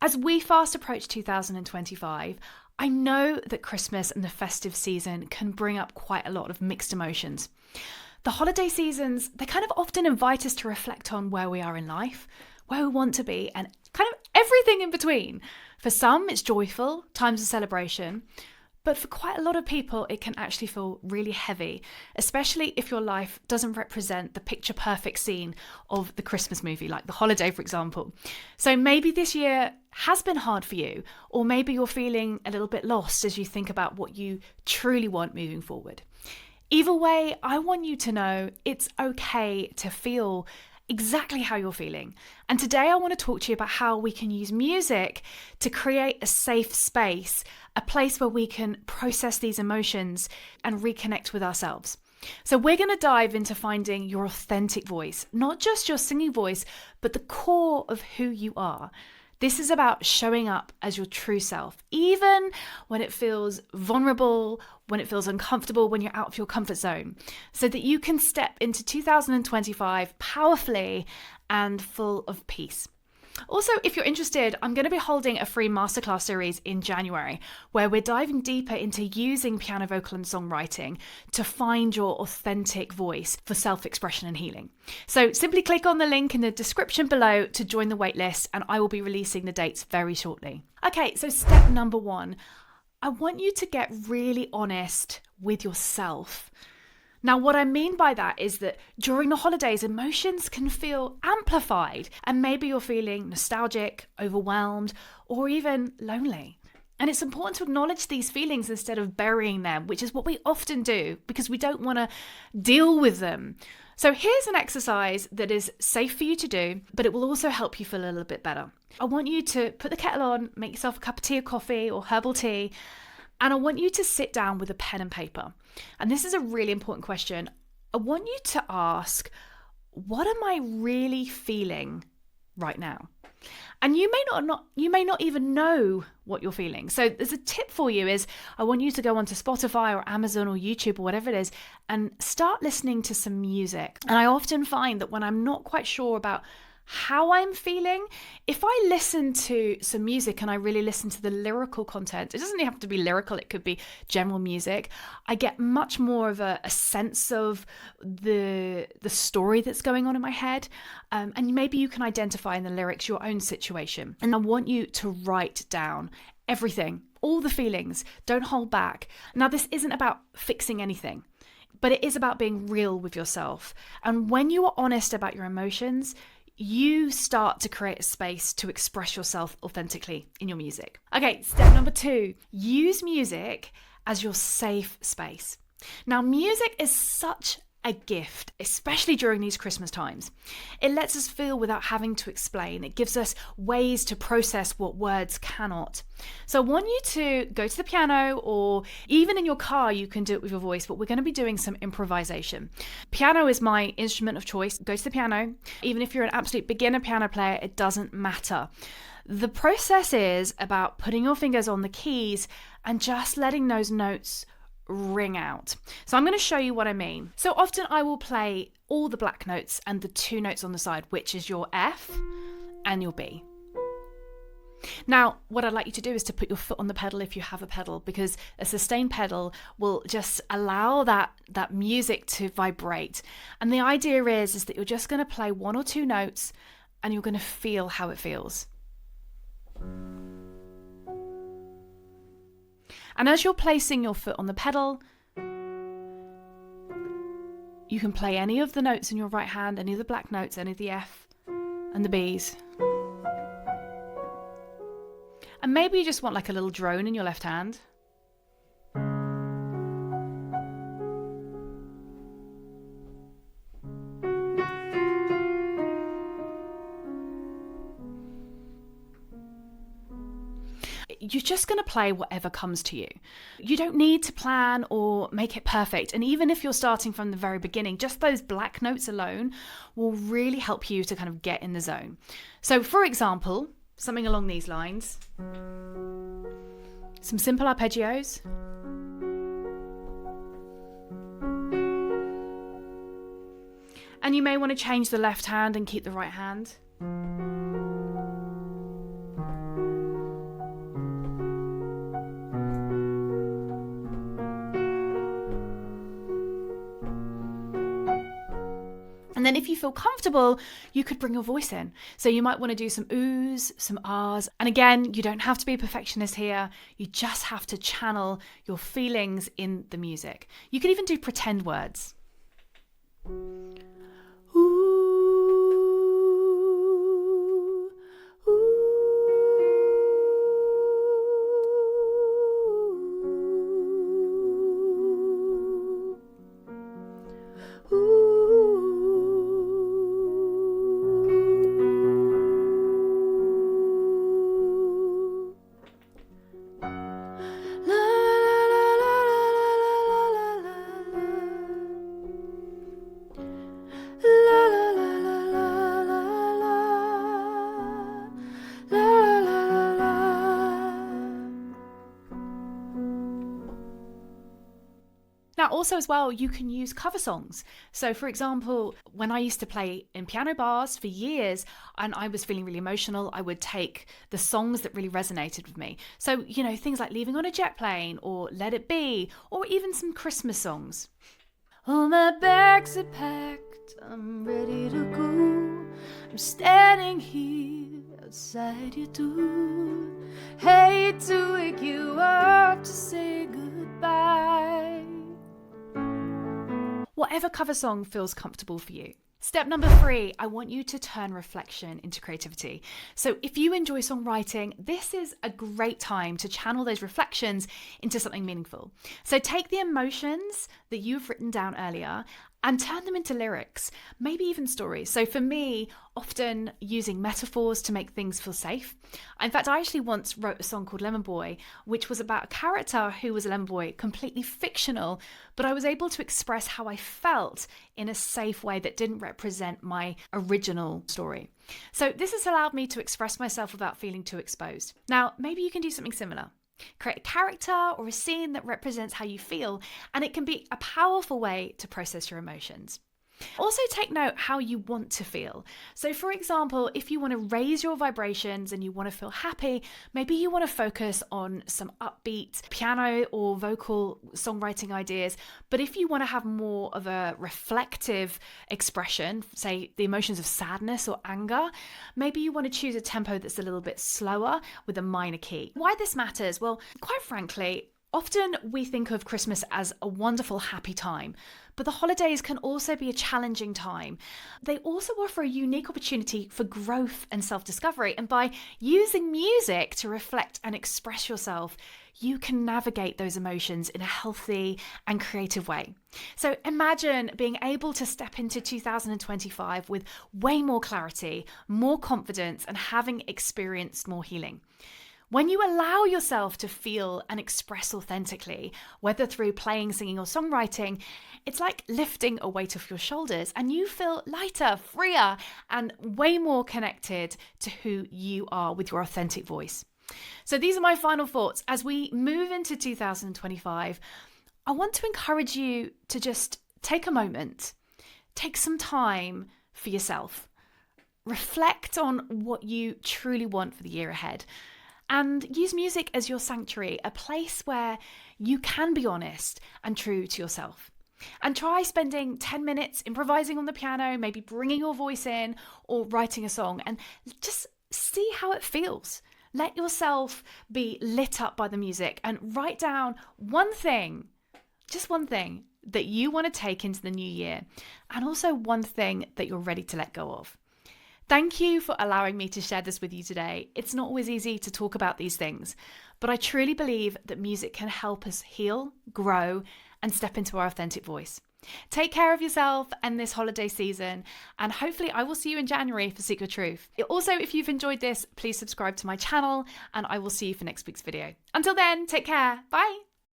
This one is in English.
As we fast approach 2025, I know that Christmas and the festive season can bring up quite a lot of mixed emotions. The holiday seasons, they kind of often invite us to reflect on where we are in life, where we want to be, and kind of everything in between. For some, it's joyful, times of celebration. But for quite a lot of people, it can actually feel really heavy, especially if your life doesn't represent the picture perfect scene of the Christmas movie, like The Holiday, for example. So maybe this year has been hard for you, or maybe you're feeling a little bit lost as you think about what you truly want moving forward. Either way, I want you to know it's okay to feel exactly how you're feeling. And today I want to talk to you about how we can use music to create a safe space, a place where we can process these emotions and reconnect with ourselves. So we're going to dive into finding your authentic voice, not just your singing voice, but the core of who you are. This is about showing up as your true self, even when it feels vulnerable, when it feels uncomfortable, when you're out of your comfort zone, so that you can step into 2025 powerfully and full of peace. Also, if you're interested, I'm going to be holding a free masterclass series in January where we're diving deeper into using piano, vocal and songwriting to find your authentic voice for self-expression and healing. So simply click on the link in the description below to join the waitlist, and I will be releasing the dates very shortly. Okay, so step number 1, I want you to get really honest with yourself. Now, what I mean by that is that during the holidays, emotions can feel amplified, and maybe you're feeling nostalgic, overwhelmed, or even lonely. And it's important to acknowledge these feelings instead of burying them, which is what we often do because we don't want to deal with them. So here's an exercise that is safe for you to do, but it will also help you feel a little bit better. I want you to put the kettle on, make yourself a cup of tea or coffee or herbal tea, and I want you to sit down with a pen and paper. And this is a really important question. I want you to ask, what am I really feeling right now? And you may not even know what you're feeling. So there's a tip for you is I want you to go onto Spotify or Amazon or YouTube or whatever it is and start listening to some music. And I often find that when I'm not quite sure about how I'm feeling, if I listen to some music and I really listen to the lyrical content, it doesn't have to be lyrical, it could be general music, I get much more of a sense of the story that's going on in my head. And maybe you can identify in the lyrics your own situation. And I want you to write down everything, all the feelings, don't hold back. Now, this isn't about fixing anything, but it is about being real with yourself. And when you are honest about your emotions, you start to create a space to express yourself authentically in your music. Okay, step number 2, use music as your safe space. Now, music is such a gift, especially during these Christmas times. It lets us feel without having to explain. It gives us ways to process what words cannot. So I want you to go to the piano, or even in your car, you can do it with your voice, but we're going to be doing some improvisation. Piano is my instrument of choice. Go to the piano. Even if you're an absolute beginner piano player, it doesn't matter. The process is about putting your fingers on the keys and just letting those notes ring out. So I'm going to show you what I mean. So often I will play all the black notes and the 2 notes on the side, which is your F and your B. Now, what I'd like you to do is to put your foot on the pedal if you have a pedal, because a sustained pedal will just allow that music to vibrate. And the idea is that you're just going to play 1 or 2 notes and you're going to feel how it feels. And as you're placing your foot on the pedal, you can play any of the notes in your right hand, any of the black notes, any of the F and the Bs. And maybe you just want like a little drone in your left hand. You're just going to play whatever comes to you. You don't need to plan or make it perfect. And even if you're starting from the very beginning, just those black notes alone will really help you to kind of get in the zone. So for example, something along these lines, some simple arpeggios. And you may want to change the left hand and keep the right hand. then if you feel comfortable, you could bring your voice in. So you might want to do some oohs, some ahs. And again, you don't have to be a perfectionist here. You just have to channel your feelings in the music. You can even do pretend words. Now, also as well, you can use cover songs. So for example, when I used to play in piano bars for years and I was feeling really emotional, I would take the songs that really resonated with me. So, things like Leaving on a Jet Plane or Let It Be, or even some Christmas songs. All my bags are packed, I'm ready to go. I'm standing here outside your door. Hate to wake you up to say goodbye. Whatever cover song feels comfortable for you. Step number 3, I want you to turn reflection into creativity. So if you enjoy songwriting, this is a great time to channel those reflections into something meaningful. So take the emotions that you've written down earlier and turn them into lyrics, maybe even stories. So for me, often using metaphors to make things feel safe. In fact, I actually once wrote a song called Lemon Boy, which was about a character who was a lemon boy, completely fictional, but I was able to express how I felt in a safe way that didn't represent my original story. So this has allowed me to express myself without feeling too exposed. Now, maybe you can do something similar. Create a character or a scene that represents how you feel, and it can be a powerful way to process your emotions. Also take note how you want to feel. So for example, if you want to raise your vibrations and you want to feel happy, maybe you want to focus on some upbeat piano or vocal songwriting ideas. But if you want to have more of a reflective expression, say the emotions of sadness or anger, maybe you want to choose a tempo that's a little bit slower with a minor key. Why this matters? Well, quite frankly, often we think of Christmas as a wonderful, happy time, but the holidays can also be a challenging time. They also offer a unique opportunity for growth and self-discovery, and by using music to reflect and express yourself, you can navigate those emotions in a healthy and creative way. So imagine being able to step into 2025 with way more clarity, more confidence, and having experienced more healing. When you allow yourself to feel and express authentically, whether through playing, singing, or songwriting, it's like lifting a weight off your shoulders and you feel lighter, freer, and way more connected to who you are with your authentic voice. So these are my final thoughts. As we move into 2025, I want to encourage you to just take a moment, take some time for yourself, reflect on what you truly want for the year ahead. And use music as your sanctuary, a place where you can be honest and true to yourself. And try spending 10 minutes improvising on the piano, maybe bringing your voice in or writing a song, and just see how it feels. Let yourself be lit up by the music and write down one thing, just one thing that you want to take into the new year, and also one thing that you're ready to let go of. Thank you for allowing me to share this with you today. It's not always easy to talk about these things, but I truly believe that music can help us heal, grow, and step into our authentic voice. Take care of yourself and this holiday season, and hopefully I will see you in January for Seek Your Truth. Also, if you've enjoyed this, please subscribe to my channel, and I will see you for next week's video. Until then, take care. Bye.